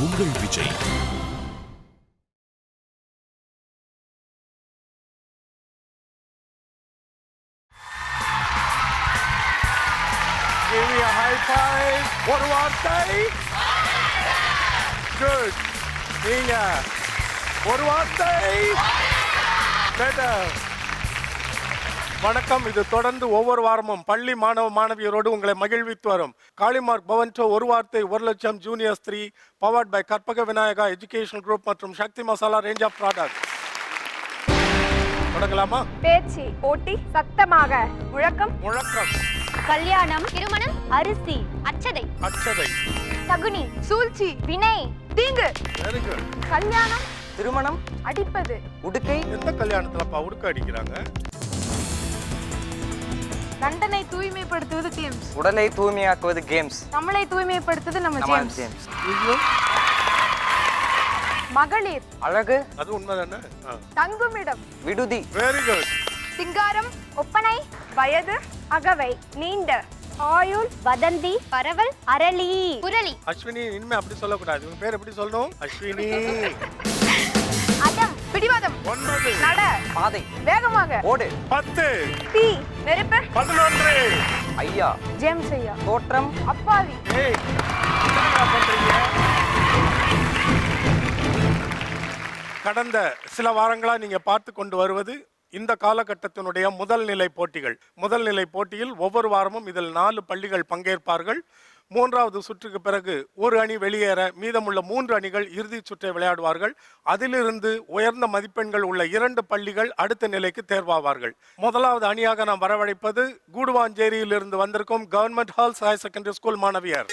உங்கள் Vijay. Give me a high five. ஒரு வார்த்தை. Good. நீங்க ஒரு வார்த்தை. Better. வணக்கம். இது தொடர்ந்து ஒவ்வொரு வாரமும் பள்ளி மாணவ மாணவியரோடு உங்களை மகிழ்வித்து வரும் காளிமார்க் பவன்டோ ஒரு வார்த்தை 1,00,000 juniors 3 powered by Karpaga Vinayaga educational group மற்றும் Sakthi Masala range of product. தொடங்கலாமா? பேச்சு, போட்டி, சத்தமாக, முழக்கம், முழக்கம், கல்யாணம், திருமணம், அரிசி, அச்சதை, அச்சதை, சகுனி, சூழ்ச்சி, வினை, தீங்கு. Very good. கல்யாணம், திருமணம், அடிப்பது, உடுக்கை. எந்த கல்யாணத்துலப்பா உடுக்க அடிக்கிறாங்க? தண்டனை தூய்மைப்படுத்துவது ஜேம்ஸ், உடலை தூய்மையாக்குவது கேம்ஸ், நம்மளை தூய்மைப்படுத்துவது நம்ம ஜேம்ஸ். மகளிர், அழகு, அது உண்மைதானே? தங்குமிடம், விடுதி. Very good. சிங்காரம், ஒப்பனை, வயது, அகவை, நீண்ட, ஆயுள், வதந்தி, பரவல், அரளி, புரளி. அஸ்வினி, இனிமே அப்படி சொல்லக்கூடாது. உங்க பேர் எப்படி சொல்லணும்? அஸ்வினி. அடம், பிடிவாதம், 9, நட, பாதை, வேகமாக, ஓடு, 10, தீ, நெருப்பு, 11. ஐயா, ஜேம்ஸ் ஐயா, தோற்றம், அப்பாவி. ஏய், என்னடா பண்றீங்க? கடந்த சில வாரங்களா நீங்க பார்த்து கொண்டு வருவது இந்த காலகட்டத்தினுடைய முதல் நிலை போட்டிகள். முதல் நிலை போட்டியில் ஒவ்வொரு வாரமும் இதில் 4 பள்ளிகள் பங்கேற்பார்கள். 3வது சுற்றுக்கு பிறகு ஒரு அணி வெளியேற மீதமுள்ள 3 அணிகள் இறுதிச் சுற்றை விளையாடுவார்கள். அதிலிருந்து உயர்ந்த மதிப்பெண்கள் உள்ள 2 பள்ளிகள் அடுத்த நிலைக்கு தேர்வாவார்கள். முதலாவது அணியாக நாம் வரவழைப்பது கூடுவாஞ்சேரியில் இருந்து வந்திருக்கும் Government Halls Higher secondary school மாணவியர்.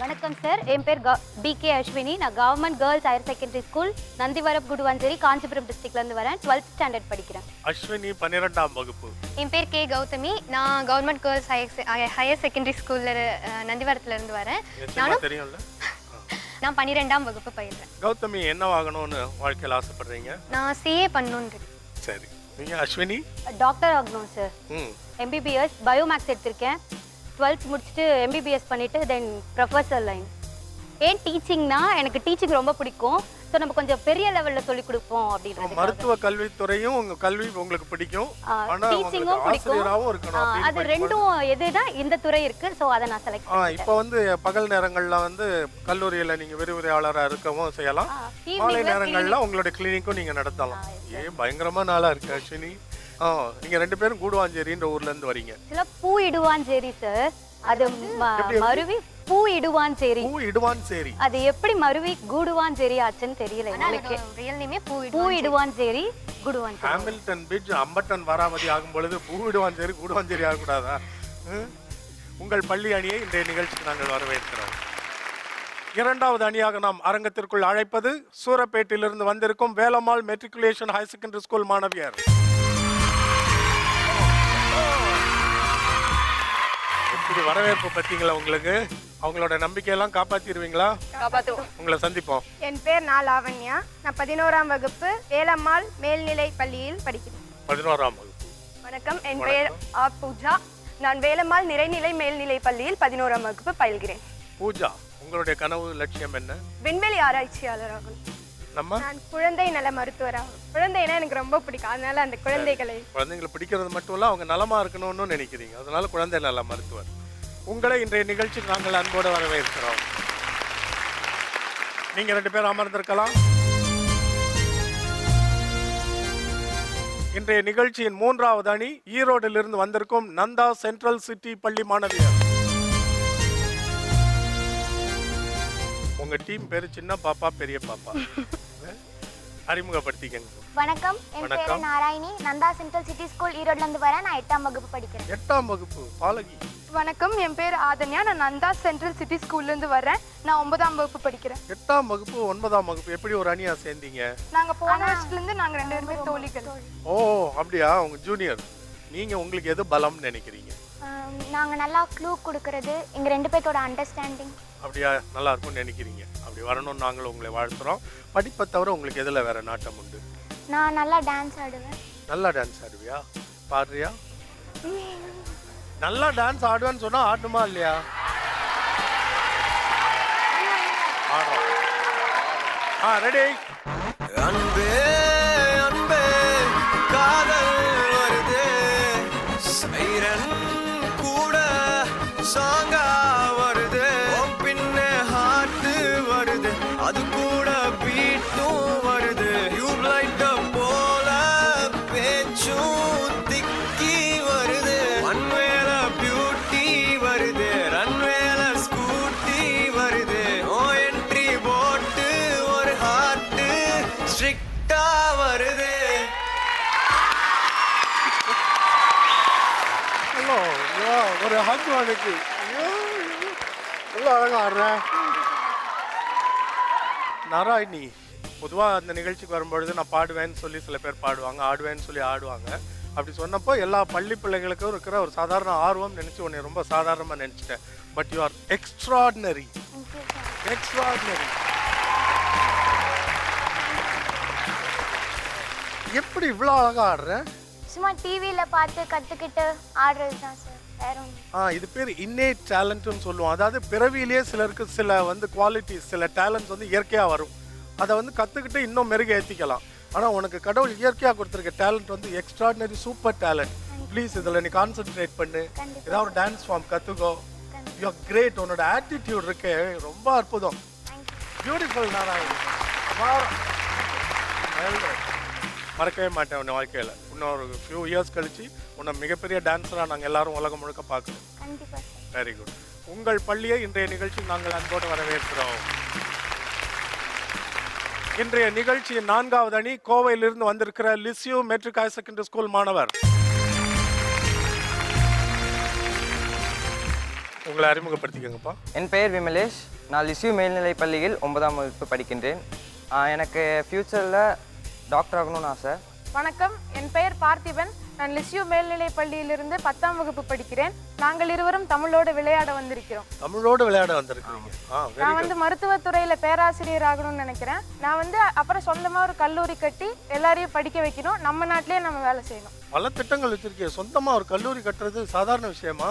வணக்கம் சார், என் பேர் பிகே அஸ்வினி. நான் Government girls higher secondary School Nandivaram Guduvanchery Kanchipuram டிஸ்ட்ரிக்ட்ல இருந்து வரேன். 12th ஸ்டாண்டர்ட் படிக்கிறேன். அஸ்வினி 12ஆம் வகுப்பு. என் பேர் கே கௌதமி. நான் கவர்மெண்ட் கேர்ள்ஸ் ஹையர் செகண்டரி ஸ்கூல்ல நந்திவரத்துல இருந்து வரேன். நானும் தெரியும்ல. நான் 12ஆம் வகுப்பு பயில்றேன். கௌதமி, என்ன ஆகணும்னு வாழ்க்கையில் ஆசைப்படுறீங்க? நான் சிஏ பண்ணணும்னு. சரி, நீங்க அஸ்வினி? டாக்டர் ஆகணும் சார். MBBS பயோமேக்ஸ் எடுத்திருக்கேன். 12th முடிச்சுட்டு MBBS பண்ணிட்டு தென் ப்ரொஃபஸர் லைன். ஏன் டீச்சிங்னா எனக்கு டீச்சிங் ரொம்ப பிடிக்கும். ஸோ நம்ம கொஞ்சம் பெரிய லெவலில் சொல்லி கொடுப்போம் அப்படின்றது. மருத்துவ கல்வித்துறையும் உங்க கல்வி உங்களுக்கு பிடிக்கும், டீச்சிங்கும் பிடிக்கும். இருக்கணும். அது ரெண்டும் எதுதான் இந்த துறை இருக்கு. ஸோ அதை நான் செலக்ட் பண்ணேன். இப்போ வந்து பகல் நேரங்கள்ல வந்து கல்லூரியில நீங்க விரிவுரையாளரா இருக்கவும் செய்யலாம். மாலை நேரங்கள்ல உங்களுடைய கிளினிக்கும் நீங்க நடத்தலாம். பயங்கரமா நாளா இருக்கு அஸ்வினி. நீங்க 2 பேரும் கூடுவாஞ்சேரின்ற ஊர்ல இருந்து வரீங்க. சில பூ இடுவாஞ்சேரி சார். அது மருவி பூ இடுவாஞ்சேரி. பூ இடுவாஞ்சேரி. அது எப்படி மருவி கூடுவாஞ்சேரி ஆச்சுன்னு தெரியல எனக்கு. ரியல் நேமே பூ இடுவாஞ்சேரி கூடுவாஞ்சேரி. ஹாமில்டன் பீச் அம்பட்டன் வாராமதி ஆகும் பொழுது பூ இடுவாஞ்சேரி கூடுவாஞ்சேரி ஆகக்கூடாதா? உங்கள் பள்ளி அணியை இன்றைய நிகழ்ச்சிக்கு நாங்கள் வரவேற்கிறோம். 2வது அணியாக நாம் அரங்கத்திற்குள் அழைப்பது சூரப்பேட்டிலிருந்து வந்திருக்கும் Velammal matriculation higher secondary school மாணவியர். எப்படி வரவேற்பு பத்தீங்களா? உங்களுக்கு அவங்களோட நம்பிக்கையெல்லாம் காப்பாத்திடுவீங்களா? காப்பாத்துவோம். உங்களை சந்திப்போம். என் பேர் லாவண்யா. நான் 11ஆம் வகுப்பு வேலம்மாள் மேல்நிலை பள்ளியில் படிக்கிறேன். 11ஆம் வகுப்பு. வணக்கம், என் பெயர் பூஜா. நான் வேலம்மாள் நிறைநிலை மேல்நிலை பள்ளியில் 11ஆம் வகுப்பு பயில்கிறேன். பூஜா, உங்களுடைய கனவு லட்சியம் என்ன? விண்வெளி ஆராய்ச்சியாளர் ஆகணும். நான் குழந்தை நல மருத்துவராகும். குழந்தைனா எனக்கு ரொம்ப பிடிக்கும். அதனால அந்த குழந்தைகளை பிடிக்கிறது மட்டும் இல்ல, அவங்க நலமா இருக்கணும்னு நினைக்கிறீங்க. அதனால குழந்தை நல மருத்துவர். உங்களை இன்றைய நிகழ்ச்சிக்கு நாங்கள் அன்போடு வரவேற்கிறோம். நீங்க 2 பேரும் அமர்ந்திருக்கலாம். இன்றைய நிகழ்ச்சியின் 3வது அணி ஈரோடில் இருந்து வந்திருக்கும் நந்தா சென்ட்ரல் சிட்டி பள்ளி மாணவியர். உங்க டீம் பேரு சின்ன பாப்பா பெரிய பாப்பா. அறிமுகப்படுத்திக்கங்க. வணக்கம், என் பேரு Narayani. Nanda Central City School ஈரோட்ல இருந்து வரேன். நான் 8ஆம் வகுப்பு படிக்கிறேன். 8ஆம் வகுப்பு. பாலகி. வணக்கம், என் பேர் ஆதன்யா. நான் நந்தா சென்ட்ரல் சிட்டி ஸ்கூல்ல இருந்து வரேன். நான் 9ஆம் வகுப்பு படிக்கிறேன். 8ஆம் வகுப்பு 9ஆம் வகுப்பு எப்படி ஒரு அணியா சேர்ந்தீங்க? நாங்க போன வருஷத்துல இருந்து நாங்க 2 பேருமே தோழிகள். ஓ அப்படியா? உங்க ஜூனியர். நீங்க உங்களுக்கு எது பலம்னு நினைக்கிறீங்க? நாங்க நல்லா க்ளூ கொடுக்கிறது, எங்க 2 பேரோட அண்டர்ஸ்டாண்டிங். அப்படியா? நல்லா இருக்கும்னு நினைக்கிறீங்க. அப்படி வரணும்னு நாங்களும் உங்களை வாழ்த்துறோம். படிப்பை தவிர உங்களுக்கு எதுல வேற நாட்டம் உண்டு? நான் நல்லா டான்ஸ் ஆடுவேன். நல்லா டான்ஸ் ஆடுவியா? பாடுறியா? நல்லா டான்ஸ் ஆடுவேன்னு சொன்னா ஆடுமா இல்லையா? ரெடி. அன்பே அன்பே காதல் வருதே சைரன் கூட சாங்கா வருதே பின்ன ஹார்ட் வருது அது கூட பீட்டும் வருது டியூப்லைட் போல பேச்சும் திக்கி வருது ஒன்வேல பியூட்டி வருது ரன்வேல ஸ்கூட்டி வருது ஓ என்ட்ரி போட்டு ஒரு ஹார்ட் ஸ்ட்ரிக்டா வருது. ஹலோ, ஒரு ஹக் அவனுக்கு. எவ்வளோ அழகா ஆடுற நாராயணி. பொதுவாக அந்த நிகழ்ச்சிக்கு வரும்பொழுது நான் பாடுவேன்னு சொல்லி சில பேர் பாடுவாங்க, ஆடுவேன்னு சொல்லி ஆடுவாங்க. அப்படி சொன்னப்போ எல்லா பள்ளி பிள்ளைகளுக்கும் இருக்கிற ஒரு சாதாரண ஆர்வம் நினச்சி உன்னை ரொம்ப சாதாரணமாக நினச்சிட்டேன். But you are extraordinary. Extraordinary. எப்படி இவ்வளோ அழகா ஆடுற? சும்மா டிவியில பார்த்து கத்துக்கிட்டு ஆடுறது தான் சார், வேற ஒன்றும். இது பேர் இன்னேட் டேலண்ட்னு சொல்லுவோம். அதாவது பிறவியிலேயே சிலருக்கு சில குவாலிட்டிஸ், சில டேலண்ட்ஸ் இயற்கையாக வரும். அதை கற்றுக்கிட்டு இன்னும் மெருகேற்றிக்கலாம். ஆனால் உனக்கு கடவுள் இயற்கையாக கொடுத்துருக்க talent extraordinary, super talent. Please இதில் நீ கான்சென்ட்ரேட் பண்ணு. ஏதாவது ஒரு டான்ஸ் ஃபார்ம் கற்றுக்கோ. You are great. உன்னோட ஆட்டிடியூட் இருக்கு ரொம்ப அற்புதம். பியூட்டிஃபுல் நாராயணி. மறக்கவே மாட்டேன் உன்னை வாழ்க்கையில். இன்னொரு ஃபியூ இயர்ஸ் கழிச்சு உன்னை மிகப்பெரிய டான்ஸராக நாங்கள் எல்லாரும் உலகம் முழுக்க பார்க்கணும். Very good. உங்கள் பள்ளியை இன்றைய நிகழ்ச்சி நாங்கள் அன்போடு வரவேற்கிறோம். இன்றைய நிகழ்ச்சியின் 4வது அணி கோவையிலிருந்து வந்திருக்கிற லிஸ்யூ மெட்ரிக் ஹையர் செகண்டரி ஸ்கூல் மாணவர். உங்களை அறிமுகப்படுத்திக்கங்கப்பா. என் பெயர் விமலேஷ். நான் லிஸ்யூ மேல்நிலைப் பள்ளியில் 9ஆம் வகுப்பு படிக்கின்றேன். எனக்கு ஃப்யூச்சரில் டாக்டர் ஆகணும்னு ஆசை. வணக்கம், என் பெயர் பார்த்திபன். நான் லிஸ்யூ மேல்நிலைப் பள்ளியிலிருந்து 10ஆம் வகுப்பு படிக்கிறேன். நாங்கள் இருவரும் தமிழோடு விளையாட வந்திருக்கிறோம். தமிழோடு விளையாட வந்திருக்கீங்க. நான் மருத்துவத்துறையில பேராசிரியர் ஆகணும்னு நினைக்கிறேன். நான் அப்புறம் சொந்தமா ஒரு கல்லூரி கட்டி எல்லாரையும் படிக்க வைக்கணும். நம்ம நாட்டிலேயே நம்ம வேலை செய்யணும். பல திட்டங்கள் வச்சிருக்கீங்க. சொந்தமா ஒரு கல்லூரி கட்டுறது சாதாரண விஷயமா?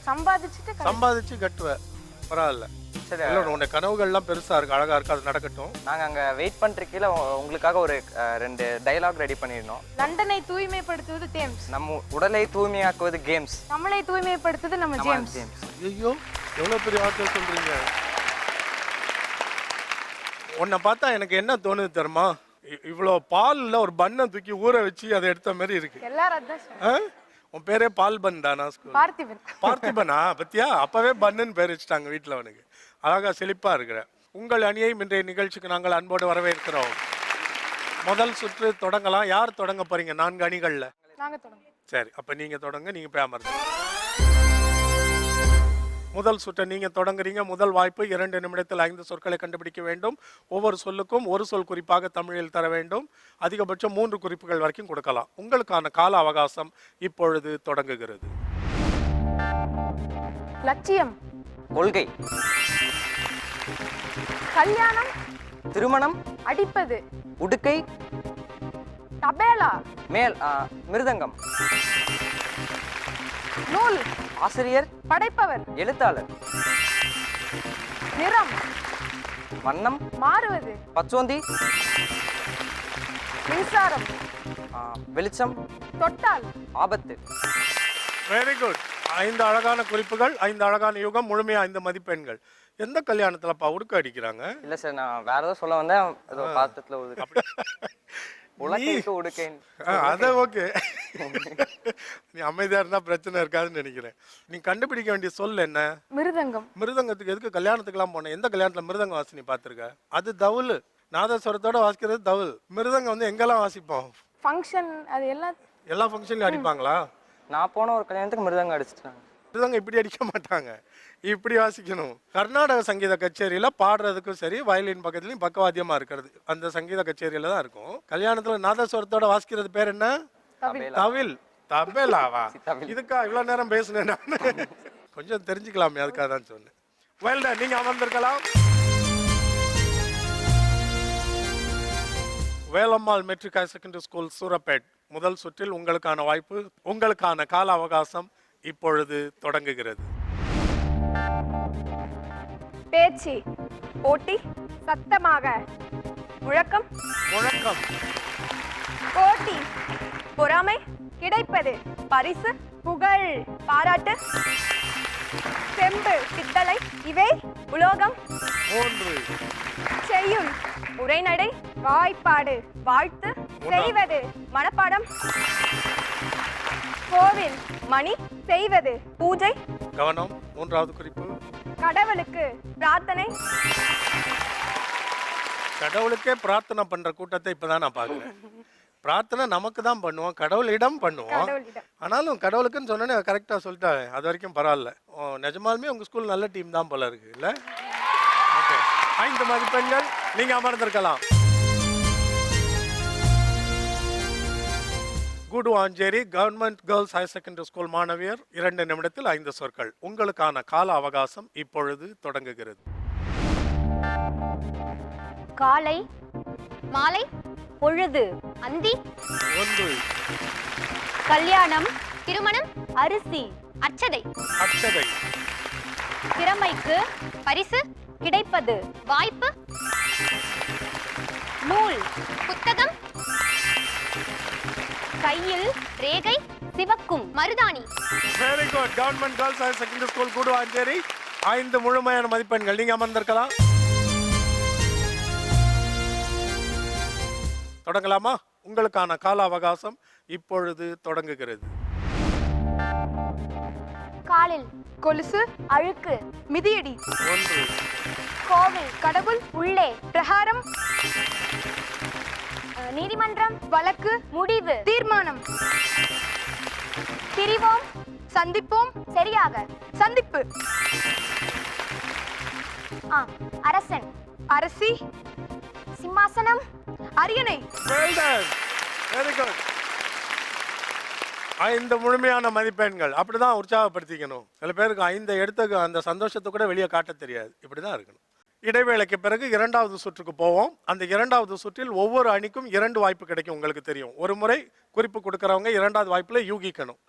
சம்பாதிச்சு கட்டுவேன். பரவாயில்ல. சரி, உன்னை கனவுகள்லாம் பெருசா இருக்கு, அழகா இருக்கு. அது நடக்கட்டும். நாங்க அங்க வெயிட் பண்றதுல உங்களுக்காக ஒரு 2 டயலாக் ரெடி பண்ணிருந்தோம். லண்டனை தூய்மைப்படுத்துவது தேம்ஸ், நம்ம உடலை தூய்மையாக்குவது கேம்ஸ், நம்மளை தூய்மைப்படுத்துவது நம்ம ஜேம்ஸ். ஐயோ, எவ்வளவு பெரிய வார்த்தை சொல்றீங்க. உன்னை பார்த்தா எனக்கு என்ன தோணுது தெரியுமா? இவ்வளோ பால்ல ஒரு பண்ணை தூக்கி ஊற வச்சு அதை எடுத்த மாதிரி இருக்கு. எல்லாரும் உன் பேரே பால் பன் தானா? பார்த்திபன். பார்த்திபனா? பத்தியா, அப்பவே பன்னு பேர் வச்சுட்டாங்க வீட்டுல. அவனுக்கு அழகா செழிப்பா இருக்கிற உங்கள் அணியை இன்றைய நிகழ்ச்சிக்கு நாங்கள் அன்போடு வரவேற்கிறோம். முதல் சுற்று தொடங்கலாம். யார் தொடங்க போறீங்க 4 அணிகள்ல? சரி, அப்ப நீங்க தொடங்க. நீங்க போய் அமர்ந்து. முதல் சுற்றை நீங்க தொடங்குறீங்க. முதல் வாய்ப்பு 2 நிமிடத்தில் 5 சொற்களை கண்டுபிடிக்க வேண்டும். ஒவ்வொரு சொல்லுக்கும் ஒரு சொல் குறிப்பாக தமிழில் தர வேண்டும். அதிகபட்சம் 3 குறிப்புகள் வரைக்கும் கொடுக்கலாம். உங்களுக்கான கால அவகாசம் இப்பொழுது தொடங்குகிறது. லட்சியம், கொள்கை, கல்யாணம், திருமணம், அடிப்பது, உடுக்கை, தபேலா, மிருதங்கம், நூல், ஆசிரியர், படைப்பவர், எழுத்தாளர், நிறம், வண்ணம், மாறுவது, பச்சோந்தி, மின்சாரம், வெளிச்சம், தொட்டால், ஆபத்து. Very good. 5 அழகான குறிப்புகள், 5 அழகான யுகம், முழுமையா 5 மதிப்பெண்கள். எந்த கல்யாணத்துலப்பா உடுக்க அடிக்கிறாங்க? இல்ல சார், நான் வேற ஏதோ சொல்ல வந்தேன். ஏதோ பாத்திரத்துல உடுக்கை. அத ஓகே. நீ அமைதியா இருந்தா பிரச்சனை இருக்காதுன்னு நினைக்கிறேன். நீ கண்டுபிடிக்க வேண்டிய சொல் என்ன? மிருதங்கம். மிருதங்கத்துக்கு எதுக்கு கல்யாணத்துக்கு எல்லாம் போன? எந்த கல்யாணத்துல மிருதங்க வாசி நீ பாத்திருக்க? அது தவுல். நாதஸ்வரத்தோட வாசிக்கிறது தவுல். மிருதங்கம் எங்கெல்லாம் வாசிப்போம்? ஃபங்க்ஷன், அது எல்லா ஃபங்க்ஷன்லயும் அடிப்பாங்களா? நான் போன ஒரு கல்யாணத்துக்கு மிருதங்க அடிச்சிட்டாங்க. மிருதங்க இப்படி அடிக்க மாட்டாங்க, இப்படி வாசிக்கணும். கர்நாடக சங்கீத கச்சேரியில பாடுறதுக்கும் சரி, வயலின் பக்கத்துலயும் பக்கவாத்தியமா இருக்கிறது அந்த சங்கீத கச்சேரியில தான் இருக்கும். கல்யாணத்துல நாதஸ்வரத்தோட வாசிக்கிறது பேர் என்ன? தவில். தபேலாவா? இதுக்கா இவ்வளவு நேரம் பேசுனேன் நான்? கொஞ்சம் தெரிஞ்சுக்கலாமே, அதுக்காக தான் சொன்னேன். Well done. நீங்க அமர்ந்திருக்கலாம். Velammal matric higher secondary school Surapet. முதல் சுற்றில் உங்களுக்கான வாய்ப்பு. உங்களுக்கான கால அவகாசம் இப்பொழுது தொடங்குகிறது. பேச்சு, போட்டி, சத்தமாக, முழக்கம் முழக்கம் போட்டி பொறாமை கிடைப்பது பரிசு புகழ் பாராட்டு செம்பு பித்தளை இவை உலோகம் 3 செய்யுள் உரைநடை வாய்ப்பாடு வாழ்த்து செய்வது மனப்பாடம் கோவில் மணி செய்வது பூஜை கவனம். 3வது குறிப்பு கடவுளுக்கு பிரார்த்தனை கடவுளுக்கே பிரார்த்தனை பண்ற கூட்டத்தை இப்பதான் நான் பாக்குறேன். பிரார்த்தனை நமக்கு தான் பண்ணுவோம், கடவுளிடம் பண்ணுவோம். கடவுளிடம். ஆனாலும் கடவுளுக்குன்னு சொன்னோன்னே கரெக்டா சொல்லிட்டாங்க. அது வரைக்கும் பரவாயில்ல. நிஜமாலுமே உங்க ஸ்கூல் நல்ல டீம் தான் போல இருக்கு இல்ல? ஓகே, 5 மதிப்பெண்கள். நீங்க அமர்ந்திருக்கலாம். Guduvanchery government girls higher secondary school மாணவியர் 2 நிமிடத்தில் 5 சொற்கள். உங்களுக்கான கால அவகாசம் இப்பொழுது தொடங்குகிறது. காலை, மாலை, பொழுது, அந்தி, 1 கல்யாணம், திருமணம், அரிசி, அர்ச்சதை, அச்சதை, திறமைக்கு, பரிசு, கிடைப்பது, வாய்ப்பு, நூல், புத்தகம், கையில், ரேகை, சிவக்கும், மருதாணி. Very good. Government girls higher secondary school Guduvancheri 5 முழுமையான மதிப்பெண்கள். நீங்க அமர்ந்திருக்கலாம். தொடங்கலாமா? உங்களுக்கான கால அவகாசம் இப்பொழுது தொடங்குகிறது. காலில் கொலுசு அழுக்கு மிதியடி 1 கோவில் கடவுள் உள்ளே பிரகாரம் நீதிமன்றம் வழக்கு முடிவு தீர்மானம் பிரிவோம் சந்திப்போம் சரியாக சந்திப்பு அரசன் அரசி சிம்மாசனம் அரியணை Well done. Very good. 5 முழுமையான மதிப்பெண்கள். அப்படிதான் உற்சாகப்படுத்திக்கணும். சில பேருக்கு 5 எடுத்த அந்த சந்தோஷத்தை கூட வெளியே காட்ட தெரியாது. இப்படிதான் இருக்கணும். இடைவேளைக்கு பிறகு 2வது சுற்றுக்கு போவோம். அந்த 2வது சுற்றில் ஒவ்வொரு அணிக்கும் 2 வாய்ப்பு கிடைக்கும். உங்களுக்கு தெரியும். ஒரு முறை குறிப்பு கொடுக்கறவங்க 2வது வாய்ப்புல யூகிக்கணும்.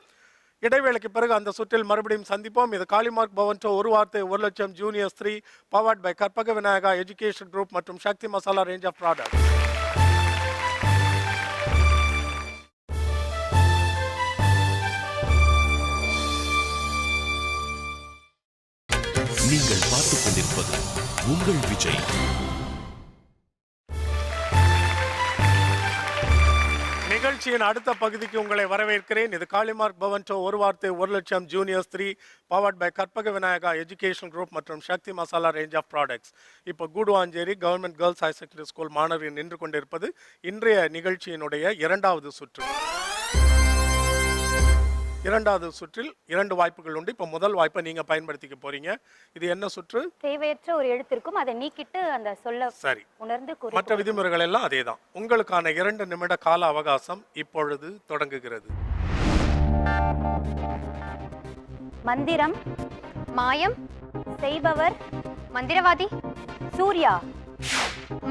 இடைவேளைக்கு பிறகு அந்த சுற்றில் மறுபடியும் சந்திப்போம். இது காளிமார்க் பவன்டோ ஒரு வார்த்தை 1 லட்சம் juniors 3 powered by Karpaga Vinayaga education group மற்றும் Sakthi Masala range of product. நீங்கள் பார்த்துக் கொண்டிருப்பது உங்கள் விஜய். நிகழ்ச்சியின் அடுத்த பகுதிக்கு உங்களை வரவேற்கிறேன். இது காளிமார்க் பவன்டோ ஒரு வார்த்தை 1 லட்சம் juniors 3 powered by Karpaga Vinayaga education group மற்றும் Sakthi Masala range of products. இப்போ Guduvancheri government girls higher secondary school மாணவியர் நின்று கொண்டிருப்பது இன்றைய நிகழ்ச்சியினுடைய 2வது சுற்று. 2வது சுற்றில் 2 வாய்ப்புகள் உண்டு. இப்போ முதல் வாய்ப்பை நீங்க பயன்படுத்திக்க போறீங்க. இது என்ன சுற்று? தேவையற்ற ஒரு எழுத்து இருக்கும், அதை நீக்கிட்டு அந்த சொல்ல சரி உணர்ந்து மற்ற விதிமுறைகள் எல்லாம் அதேதான். உங்களுக்கான 2 நிமிட கால அவகாசம் இப்பொழுது தொடங்குகிறது. மந்திரம், மாயம், செய்பவர், மந்திரவாதி, சூர்யா,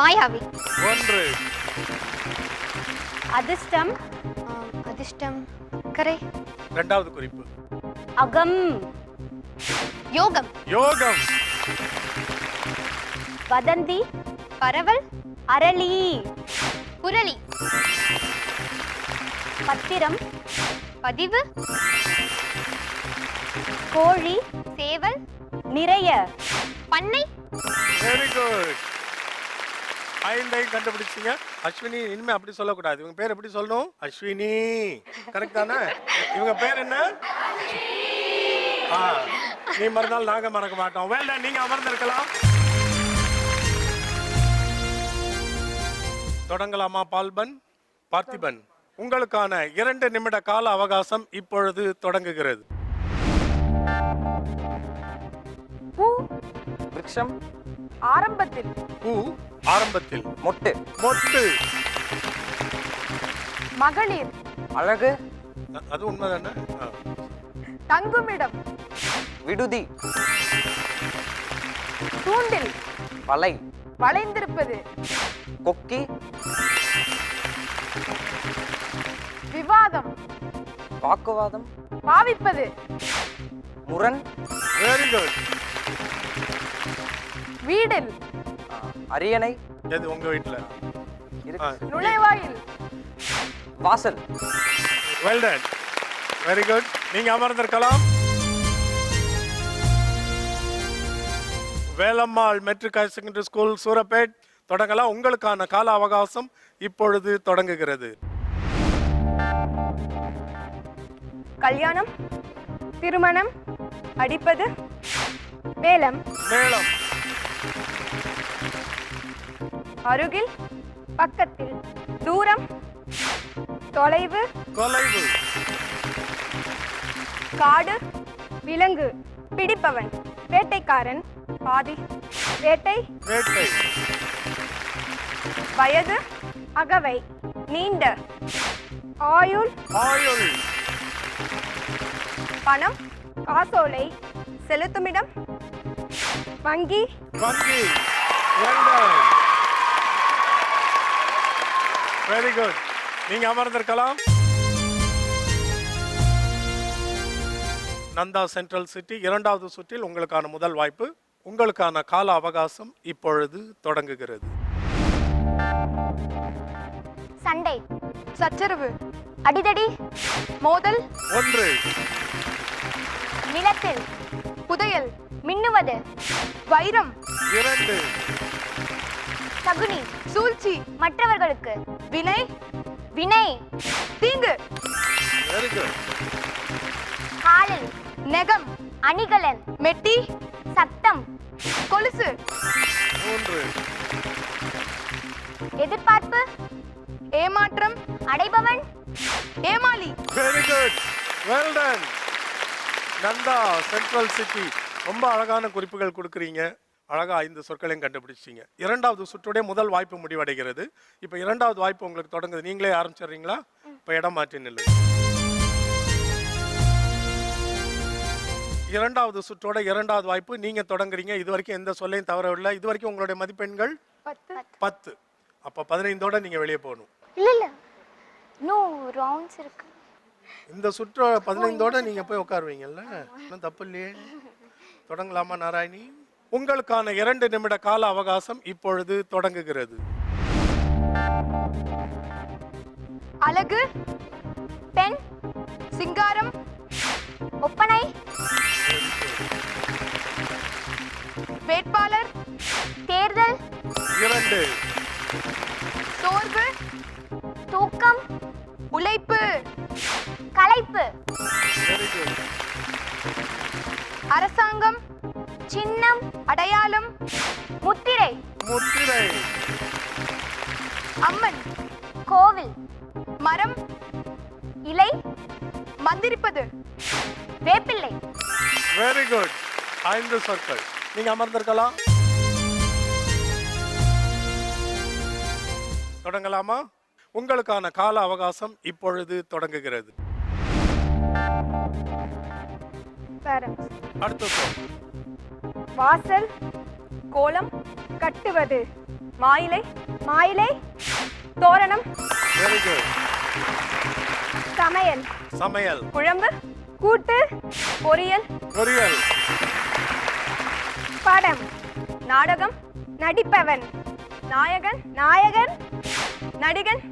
மாயாவி. 1 அதிர்ஷ்டம், அதிர்ஷ்டம், கரை, 2வது குறிப்பு அகம், யோகம், யோகம், வதந்தி, பரவல், அரளி, புரளி, பத்திரம், பதிவு, கோழி, சேவல், நிறைய, பண்ணை. Very good. 5 கண்டுபிடிச்சிங்க. அஸ்வினி, இனிமே அப்படி சொல்லக்கூடாது. இவங்க பேர் எப்படி சொல்லணும்? அஸ்வினி. கரெக்ட் தானே? இவங்க பேர் என்ன? நீ மறந்தால் நாங்க மறக்க மாட்டோம். Well done. நீங்க அமர்ந்திருக்கலாம். தொடங்கலாமா? பார்த்திபன், உங்களுக்கான 2 நிமிட கால அவகாசம் இப்பொழுது தொடங்குகிறது. பூ விருட்சம், ஆரம்பத்தில் பூ ஆரம்பத்தில், மொட்டு, மொட்டு, மகளிர் அழகு, அது உண்மைதானே? தங்குமிடம் விடுதி, தூண்டில் வலை, வளைந்திருப்பது கொக்கி, விவாதம் வாக்குவாதம், பாவிப்பது முரண், வெரி குட். வீடில் அரியணை, எது உங்க வீட்டுல? நுழைவாயில். வாசல். Well done, very good. நீங்க அமர்ந்திருக்கலாம். Velammal matric higher secondary school Surapet தொடங்கலாம். உங்களுக்கான கால அவகாசம் இப்பொழுது தொடங்குகிறது. கல்யாணம், திருமணம், அடிப்பது, மேளம், மேளம், அருகில், பக்கத்தில், தூரம், தொலைவு, தொலைவு, காடு, விலங்கு, பிடிப்பவன், வேட்டைக்காரன், பாதி, வேட்டை, வேட்டை, வயது, அகவை, நீண்ட, ஆயுள், ஆயுள், பணம், காசோலை, செலுத்துமிடம், வங்கி, வங்கி. Very good. நீங்க அமர்ந்திருக்கலாம். நந்தா சென்ட்ரல் சிட்டி இரண்டாவது சுற்றில் உங்களுக்கான முதல் வாய்ப்பு. உங்களுக்கான கால அவகாசம் இப்பொழுது தொடங்குகிறது. சண்டை, சச்சரவு, அடிதடி, மோதல், ஒன்று, நிலத்தில், புதையல், மின்னுவது, வைரம், இரண்டு, சகுனி, சூழ்ச்சி, மற்றவர்களுக்கு, வினை, வினை, தீங்கு, வெரி குட், காலில், நெகம், அணிகலன், மெட்டி, சத்தம், கொலுசு, மூன்று, எதிர்பார்ப்பு, ஏமாற்றம், அடைபவன், ஏமாளி. Very good, well done. Nanda Central City ரொம்ப அழகான குறிப்புகள் கொடுக்குறீங்க. அழகா 5 சொற்களையும் கண்டுபிடிச்சிங்க. இரண்டாவது சுற்றுடைய முதல் வாய்ப்பு முடிவடைகிறது. இப்போ இரண்டாவது வாய்ப்பு உங்களுக்கு தொடங்குது. நீங்களே ஆரம்பிச்சிடுறீங்களா? இப்போ இடம் மாற்றி நில்லுங்க. இரண்டாவது சுற்றோட இரண்டாவது வாய்ப்பு நீங்க தொடங்குறீங்க. இது வரைக்கும் எந்த சொல்லையும் தவறவில்லை. இது வரைக்கும் உங்களுடைய மதிப்பெண்கள் 10. அப்போ 15ஓட நீங்க வெளியே போகணும். இல்ல இல்ல இன்னும் ரவுண்ட்ஸ் இருக்கு. இந்த சுற்று 15ஓட நீங்க போய் உட்காருவீங்கல்ல, ஒன்றும் தப்பு இல்லையே. தொடங்கலாமா நாராயணி? உங்களுக்கான 2 நிமிட கால அவகாசம் இப்பொழுது தொடங்குகிறது. அழகு, பெண், சிங்காரம், ஒப்பனை, வேட்பாளர், தேர்தல், 2, சோர்வு, தூக்கம், உழைப்பு, களைப்பு, வெரி குட், அரசாங்கம், சின்னம், அடையாளம், முத்திரை, முத்திரை, அம்மன், கோவில், மரம், இலை, மந்திரிப்பது, வேப்பிள்ளை. Very good. 5 சொற்கள். நீங்க அமர்ந்திருக்கலாம். தொடங்கலாமா? உங்களுக்கான கால அவகாசம் இப்பொழுது தொடங்குகிறது. அடுத்த சொல். வாசல், கோலம், கட்டுவது, மாயிலை, மாயிலை, தோரணம், வெரி குட். சமையல், சமையல், குழம்பு, கூட்டு, பொரியல், பொரியல், படம், நாடகம், நடிப்பவன், நாயகன், நாயகன், நடிகன்,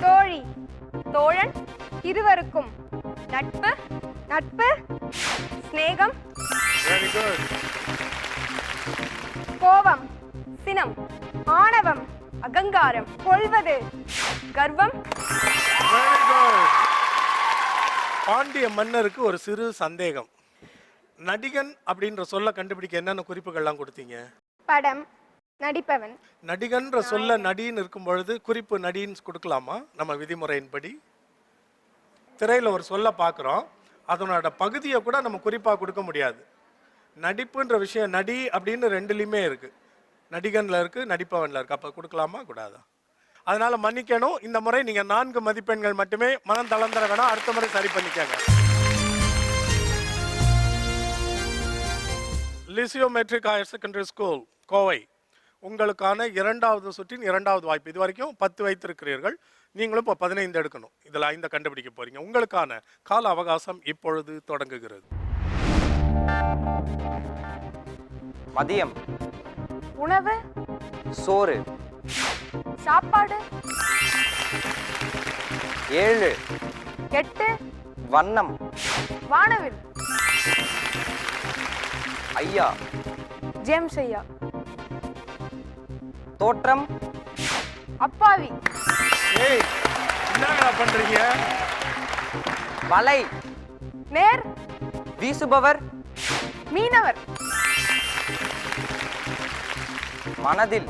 தோழி, தோழன், இருவருக்கும், நட்பு, நட்பு, சிநேகம், வெரி குட். கோபம், சினம், ஆணவம், அகங்காரம், கொள்வது, கர்வம், வெரி குட். பாண்டிய மன்னருக்கு ஒரு சிறு சந்தேகம். நடிகன் அப்படின்ற சொல்ல கண்டுபிடிக்க என்னென்ன குறிப்புகள்லாம் கொடுத்தீங்க? படம், நடிப்பவன், நடிகன்ற சொல்ல நடின்னு இருக்கும் பொழுது குறிப்பு நடின்னு கொடுக்கலாமா? நம்ம விதிமுறையின்படி திரையில ஒரு சொல்ல பார்க்குறோம், அதனோட பகுதியை கூட நம்ம குறிப்பாக கொடுக்க முடியாது. நடிப்புன்ற விஷயம் நடி அப்படின்னு 2லையுமே இருக்கு. நடிகன்ல இருக்கு, நடிப்பவன்ல இருக்கு. அப்போ கொடுக்கலாமா கூடாதா? அதனால மன்னிக்கணும். இந்த முறை நீங்க 4 மதிப்பெண்கள் மட்டுமே. மனம் தளர்ந்துட வேணாம், அடுத்த முறை சரி பண்ணிக்கங்க. Lisieux Matric higher secondary School Kovai, உங்களுக்கான இரண்டாவது சுற்றின் இரண்டாவது வாய்ப்பு. இது வரைக்கும் 10 வைத்திருக்கிறீர்கள். நீங்களும் இப்போ 15 எடுக்கணும். இதில் 5 கண்டுபிடிக்க போறீங்க. உங்களுக்கான கால அவகாசம் இப்பொழுது தொடங்குகிறது. மதியம், உணவு, சோறு. சாப்பாடு, 7. 8, வண்ணம். வானவில், ஐயா. ஜேம்ஸ் ஐயா, தோற்றம். அப்பாவி, ஏய் என்னடா பண்றீங்க? வலை. நேர், வீசுபவர். மீனவர், மனதில்.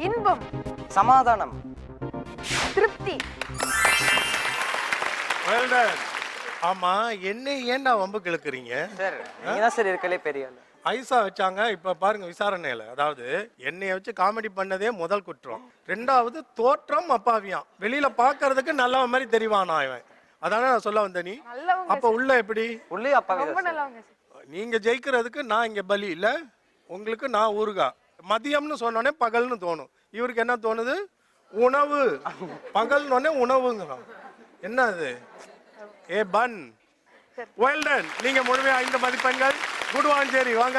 இன்பம், சமாதானம். திருப்தி. Well done. ஆமா என்ன ஏன்டா வம்பு கிழக்குறீங்க? சார் நீங்க தான் சார் இருக்கலே பெரிய ஆளு. ஐசா வச்சாங்க. இப்ப பாருங்க விசாரணையில, அதாவது என்னைய வச்சு காமெடி பண்ணதே முதல் குற்றம். ரெண்டாவது தோற்றம் அப்பாவியாம். வெளியில பாக்குறதுக்கு நல்ல மாதிரி தெரிவானா இவன். அதானே நான் சொல்ல வந்த நீ. நல்லவங்க அப்ப உள்ள எப்படி? உள்ளே அப்பாவி ரொம்ப தான் சார். நல்லவங்க சார். நீங்க ஜெயிக்கிறதுக்கு நான் இங்க பலி இல்ல, உங்களுக்கு நான் ஊறுகா. மதியம்னு சொன்னோடனே பகல்னு தோணும். இவருக்கு என்ன தோணுது? உணவு. பகல்னோடனே உணவுங்கிறோம். என்ன அது? A bun. Well done. நீங்க முழுமையா 5 மதிப்பெண்கள். குடுவாஞ்சேரி வாங்க.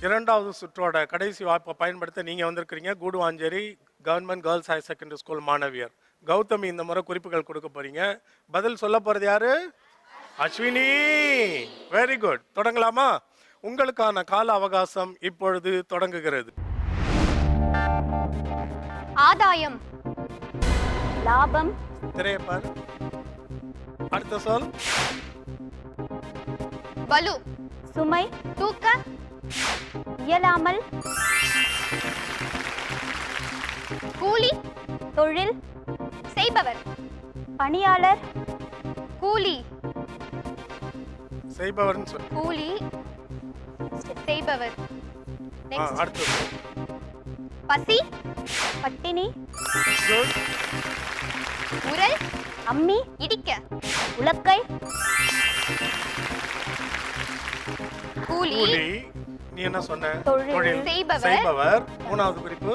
இரண்டாவது சுற்றோட கடைசி வாய்ப்பை பயன்படுத்த நீங்க வந்திருக்கிறீங்க. Guduvancheri government girls higher secondary school மாணவியர் கௌதமி. இந்த முறை குறிப்புகள் கொடுக்க போறீங்க. பதில் சொல்ல போறது யாரு? அஸ்வினி. Very good. தொடங்கலாமா? உங்களுக்கான கால அவகாசம் இப்பொழுது தொடங்குகிறது. ஆதாயம், லாபம், திரையப்பார். அடுத்த சொல். பலு, சுமை, தூக்க, இயலாமல், கூலி, தொழில், செய்பவர், பணியாளர், கூலி, செய்பவர்னு சொல். கூலி, செய்பவர். நெக்ஸ்ட் அடுத்த சொல். பசி, பட்டினி, Good. உரல், அம்மி, இடிக்க, உலக்கை, கூலி, கூலி. நீ என்ன சொன்ன? தொழில். தொழில். செய்பவர். செய்பவர். மூணாவது குறிப்பு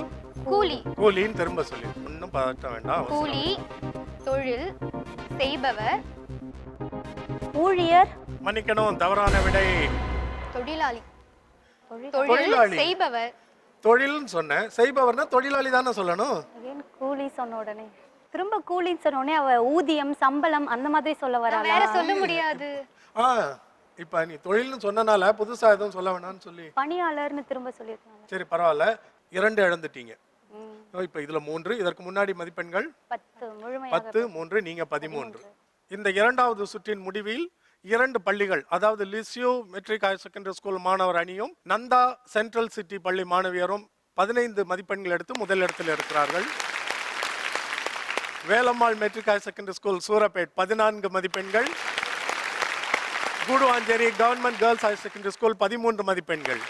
கூலி, கூலின்னு திரும்ப சொல்லி. ஒன்றும் பதட்ட வேண்டாம். அவசரம். கூலி, தொழில், செய்பவர், ஊழியர், மன்னிக்கணும், தவறான விடை. தொழிலாளி, தொழில். தொழில், தொழிலாளி. செய்பவர், தொழில்னு சொன்னேன். செய்பவர்னா தொழிலாளி தானே சொல்லணும். Again, கூலி சொன்ன உடனே திரும்ப கூலின்னு சொன்ன உடனே அவ ஊதியம், சம்பளம் அந்த மாதிரி சொல்ல வரா. வேற சொல்ல முடியாது. இப்ப நீ தொழில்னு சொன்னனால புதுசா எதுவும் சொல்ல வேணாம்னு சொல்லி. பணியாளர்னு திரும்ப சொல்லிருக்காங்க. சரி பரவாயில்ல. 2 இழந்துட்டீங்க. இப்ப இதுல 3. இதற்கு முன்னாடி மதிப்பெண்கள் 10 முழுமையாக 10, 3, நீங்க 13. இந்த இரண்டாவது சுற்றின் முடிவில் 2 பள்ளிகள், அதாவது லிசியோ மெட்ரிக் ஹையர் செகண்டரி ஸ்கூல் மாணவர் அணியும் நந்தா சென்ட்ரல் சிட்டி பள்ளி மாணவியரும் 15 மதிப்பெண்கள் எடுத்து முதலிடத்தில் இருக்கிறார்கள். Velammal matric higher secondary school Surapet 14 மதிப்பெண்கள். Guduvancheri government girls higher secondary school 13 மதிப்பெண்கள்.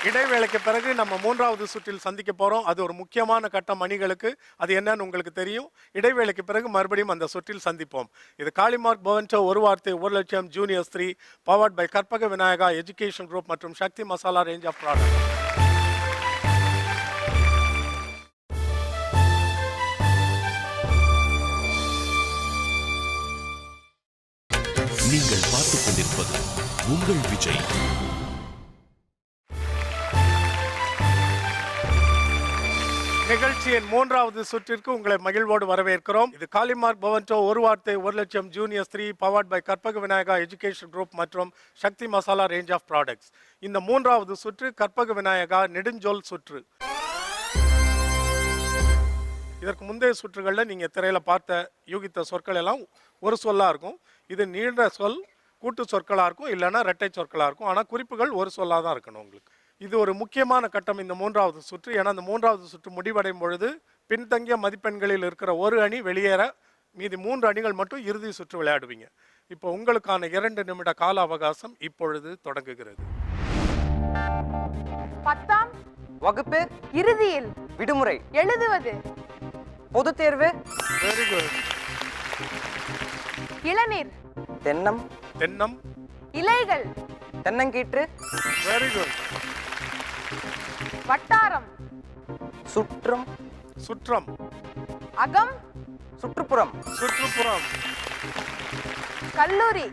இடைவேளைக்கு பிறகு நம்ம 3வது சுற்றில் சந்திக்க போறோம். அது ஒரு முக்கியமான கட்டம் அணிகளுக்கு. அது என்னன்னு உங்களுக்கு தெரியும். இடைவேளைக்கு பிறகு மறுபடியும் அந்த சுற்றில் சந்திப்போம். இது காளிமார்க் பவன்சோ ஒரு வார்த்தை 1 லட்சம் juniors 3 powered by Karpaga Vinayaga education group மற்றும் Sakthi Masala range of product. நீங்கள் பார்த்துக் கொண்டிருப்பது உங்கள் விஜய். நிகழ்ச்சியின் 3வது சுற்றிற்கு உங்களை மகிழ்வோடு வரவேற்கிறோம். இது காளிமார்க் பவன்சோ ஒரு வார்த்தை 1 லட்சம் juniors 3 powered by Karpaga Vinayaga education group மற்றும் Sakthi Masala range of products. இந்த 3வது சுற்று கற்பக விநாயகா நெடுஞ்சொல் சுற்று. இதற்கு முந்தைய சுற்றுகளில் நீங்க திரையில பார்த்த யூகித்த சொற்கள் எல்லாம் ஒரு சொல்லா இருக்கும். இது நீண்ட சொல், கூட்டு சொற்களா இருக்கும், இல்லைன்னா இரட்டை சொற்களா இருக்கும். ஆனா குறிப்புகள் ஒரு சொல்லா தான் இருக்கணும் உங்களுக்கு. இது ஒரு முக்கியமான கட்டம் இந்த 3வது சுற்று. ஏன்னா இந்த 3வது சுற்று முடிவடையும் பொழுது பின்தங்கிய மதிப்பெண்களில் இருக்கிற ஒரு அணி வெளியேற, மீதி 3 அணிகள் மட்டும் இறுதி சுற்று விளையாடுவீங்க. இப்போ உங்களுக்கான 2 நிமிட கால அவகாசம் இப்பொழுது தொடங்குகிறது. 10ஆம் வகுப்பு, இறுதியில், விடுமுறை, எழுதுவது, பொதுத் தேர்வு, வெரி குட். இளநீர், தென்னம், தென்னம், இலைகள், தென்னங்கீற்று, வெரி குட். வட்டாரம், சுற்றம், சுற்றம், அகம், சுற்றுப்புறம், சுற்றுப்புறம், கல்லூரி,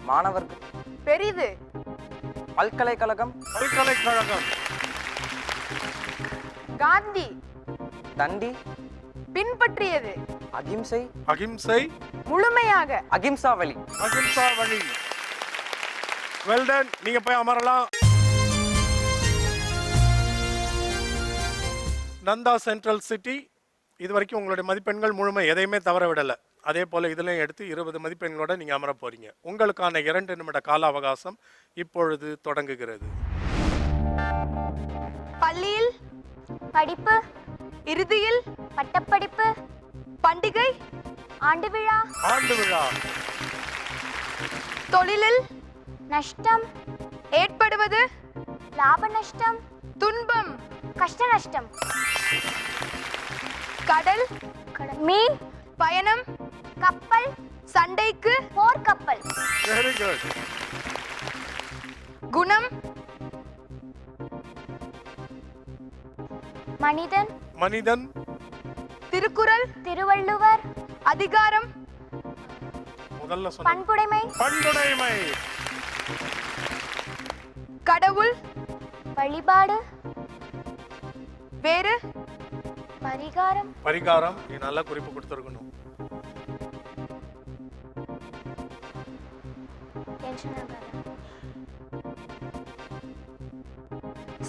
மாணவர்கள். பெரிது. பல்கலைக்கழகம். பல்கலைக்கழகம். காந்தி. தண்டி. பின்பற்றியது. அகிம்சை. அகிம்சை. முழுமையாக. அகிம்சா வழி. அகிம்சா வழி. Well done. நீங்க போய் அமரலாம். நந்தா சென்ட்ரல் சிட்டி இதுவரைக்கும் உங்களுடைய மதிப்பெண்கள் முழுமை எதையுமே தவற விடலை. அதே போல் இதிலையும் எடுத்து 20 மதிப்பெண்களோட நீங்கள் அமர போறீங்க. உங்களுக்கான 2 நிமிட கால அவகாசம் இப்பொழுது தொடங்குகிறது. பள்ளியில். படிப்பு. இறுதியில். பட்டப்படிப்பு. பண்டிகை. ஆண்டு விழா. ஆண்டு விழா. தொழிலில். நஷ்டம். ஏற்படுவது. லாப நஷ்டம். துன்பம். கஷ்ட நஷ்டம். கடல். மீன். பயணம். கப்பல். சண்டைக்கு. போர்க்கப்பல். Very good. குணம். மனிதன். மனிதன். திருக்குறள். திருவள்ளுவர். அதிகாரம். முதல்ல சொன்ன பண்புடைமை. பண்புடைமை. கடவுள். வழிபாடு. வேறு. பரிகாரம். பரிகாரம். நீ நல்லா குறிப்பு கொடுத்துருக்கணும்.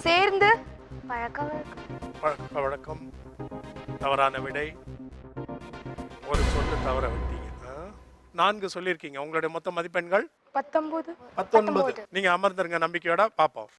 சேர்ந்து. பழக்க வழக்கம். தவறான விடை. ஒரு சொல்லு தவற விட்டீங்க. 4 சொல்லியிருக்கீங்க. உங்களுடைய மொத்த மதிப்பெண்கள் 19. நீங்க அமர்ந்துருங்க நம்பிக்கையோட. பார்ப்போம்.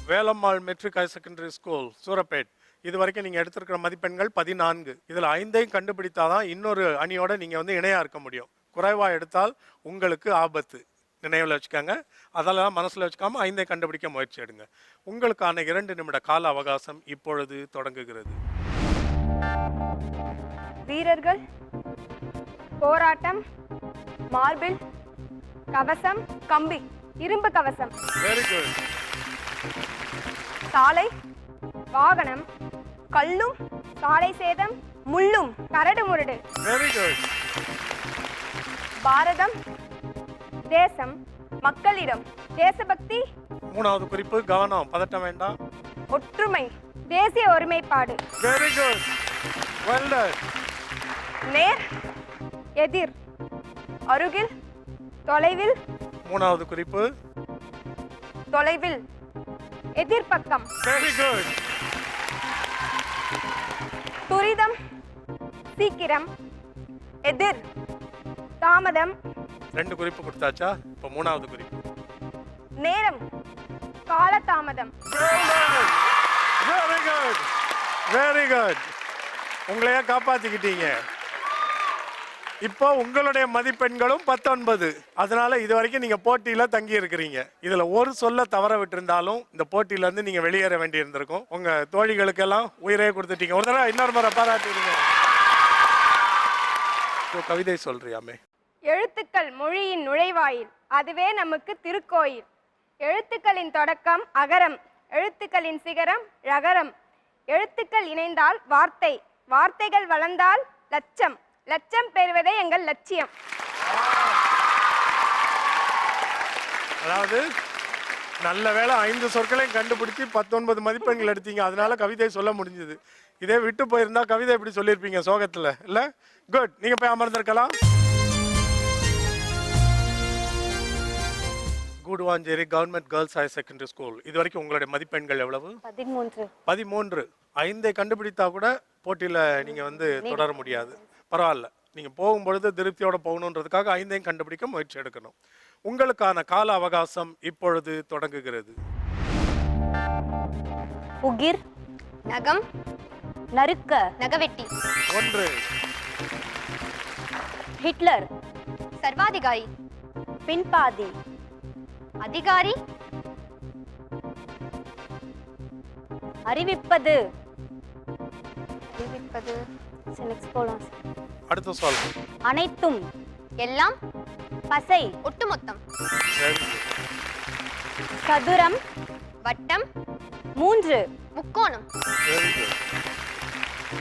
Velammal matric higher secondary school Surapet இது வரைக்கும் நீங்கள் எடுத்திருக்கிற மதிப்பெண்கள் 14. இதில் 5ஐயும் கண்டுபிடித்தாதான் இன்னொரு அணியோட நீங்கள் வந்து இணையாக இருக்க முடியும். குறைவாக எடுத்தால் உங்களுக்கு ஆபத்து. நினைவில் வச்சுக்கோங்க. அதெல்லாம் மனசில் வச்சுக்காம 5ஐ கண்டுபிடிக்க முயற்சி எடுங்க. உங்களுக்கான 2 நிமிட கால அவகாசம் இப்பொழுது தொடங்குகிறது. வீரர்கள். போராட்டம். மார்பிள். கவசம். கம்பி. இரும்பு கவசம். Very good. சாலை. வாகனம். கல்லும். சாலை சேதம். முள்ளும். கரடு முரடு. Very good. பாரதம். தேசம். மக்களிடம். தேசபக்தி. 3வது குறிப்பு கவனம். பதட்டம் வேண்டாம். ஒற்றுமை. தேசிய ஒருமைப்பாடு. Very good. Well done. நேர். எதிர். அருகில். தொலைவில். 3வது குறிப்பு தொலைவில். எதிர்பக்கம். Very good. துரிதம். சீக்கிரம். எதிர். தாமதம். 2 குறிப்பு கொடுத்தாச்சா? இப்போ 3வது குறிப்பு. நேரம். காலதாமதம். Very good. Very good. உங்களையே காப்பாத்திக்கிட்டீங்க. இப்போ உங்களுடைய மதிப்பெண்களும் 19. அதனால இது வரைக்கும் நீங்க போட்டியில தங்கி இருக்கிறீங்க. இதுல ஒரு சொல்ல தவற விட்டிருந்தாலும் இந்த போட்டியில இருந்து நீங்க வெளியேற வேண்டி இருந்திருக்கும். உங்க தோழிகளுக்கெல்லாம் உயிரே கொடுத்துட்டீங்க. ஒரு தடவை இன்னொரு முறை பாராட்டுறீங்க. கவிதை சொல்றியாமே. எழுத்துக்கள் மொழியின் நுழைவாயில். அதுவே நமக்கு திருக்கோயில். எழுத்துக்களின் தொடக்கம் அகரம். எழுத்துக்களின் சிகரம் ழகரம். எழுத்துக்கள் இணைந்தால் வார்த்தை. வார்த்தைகள் வளர்ந்தால் லட்சம். லட்சம் பெறுவதே எங்கள் லட்சியம். அதாவது நல்ல வேளை 5 சொற்களையும் கண்டுபிடிச்சி 19 மதிப்பெண்கள் எடுத்தீங்க. அதனால கவிதை சொல்ல முடிஞ்சது. இதே விட்டு போயிருந்தா கவிதை எப்படி சொல்லியிருப்பீங்க சோகத்துல இல்ல? குட். நீங்க போய் அமர்ந்திருக்கலாம். Guduvanchery government girls higher secondary School இது வரைக்கும் உங்களுடைய மதிப்பெண்கள் எவ்வளவு? 13. 13. 5ஐ கண்டுபிடித்தா கூட போட்டியில நீங்க வந்து தொடர முடியாது. பரவாயில்ல. நீங்க போகும்பொழுது திருப்தியோட போகணுன்றதுக்காக 5ஐயும் கண்டுபிடிக்க முயற்சி எடுக்கணும். உங்களுக்கான கால அவகாசம் இப்பொழுது தொடங்குகிறது. உகிர். நகம். நறுக்க. நகவெட்டி. 1. ஹிட்லர். சர்வாதிகாரி. பின்பாதி. அதிகாரி. அறிவிப்பது. அறிவிப்பது. நெக்ஸ்ட் போலாம். அடுத்த சொல். அனைத்தும். எல்லாம். பசை. ஒட்டுமொத்தம். சதுரம். வட்டம். 3. முக்கோணம்.